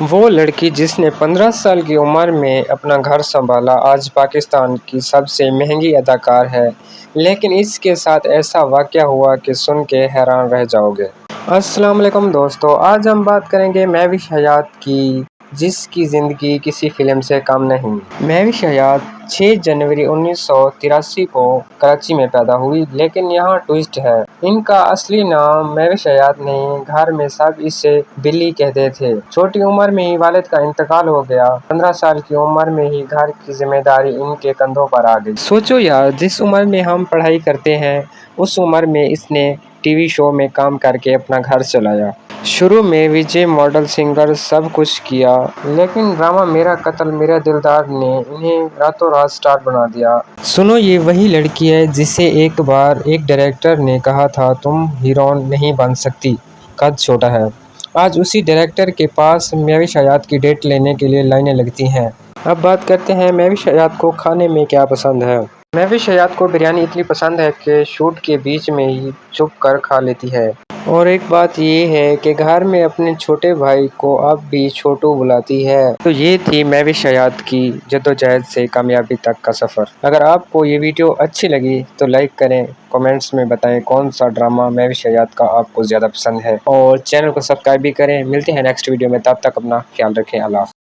وہ لڑکی جس نے 15 سال کی عمر میں اپنا گھر سنبھالا آج پاکستان کی سب سے مہنگی اداکار ہے، لیکن اس کے ساتھ ایسا واقعہ ہوا کہ سن کے حیران رہ جاؤ گے۔ السلام علیکم دوستو، آج ہم بات کریں گے مہوش حیات کی، جس کی زندگی کسی فلم سے کم نہیں۔ مہوش حیات 6 جنوری 1983 کو کراچی میں پیدا ہوئی، لیکن یہاں ٹوئسٹ ہے۔ ان کا اصلی نام مہوش حیات نہیں، گھر میں سب اسے بلی کہتے تھے۔ چھوٹی عمر میں ہی والد کا انتقال ہو گیا۔ 15 سال کی عمر میں ہی گھر کی ذمہ داری ان کے کندھوں پر آ گئی۔ سوچو یار، جس عمر میں ہم پڑھائی کرتے ہیں، اس عمر میں اس نے ٹی وی شو میں کام کر کے اپنا گھر چلایا۔ شروع میں وجے ماڈل، سنگر، سب کچھ کیا، لیکن ڈرامہ میرا قتل میرا دلدار نے انہیں راتوں رات سٹار بنا دیا۔ سنو، یہ وہی لڑکی ہے جسے ایک بار ایک ڈائریکٹر نے کہا تھا تم ہیروئن نہیں بن سکتی، قد چھوٹا ہے۔ آج اسی ڈائریکٹر کے پاس مہوش حیات کی ڈیٹ لینے کے لیے لائنیں لگتی ہیں۔ اب بات کرتے ہیں مہوش حیات کو کھانے میں کیا پسند ہے۔ مہوش حیات کو بریانی اتنی پسند ہے کہ شوٹ کے بیچ میں ہی چھپ کر کھا لیتی ہے۔ اور ایک بات یہ ہے کہ گھر میں اپنے چھوٹے بھائی کو اب بھی چھوٹو بلاتی ہے۔ تو یہ تھی مہوش حیات کی جدوجہد سے کامیابی تک کا سفر۔ اگر آپ کو یہ ویڈیو اچھی لگی تو لائک کریں، کمنٹس میں بتائیں کون سا ڈرامہ مہوش حیات کا آپ کو زیادہ پسند ہے، اور چینل کو سبسکرائب بھی کریں۔ ملتے ہیں نیکسٹ ویڈیو میں، تب تک اپنا خیال رکھیں۔ اللہ حافظ۔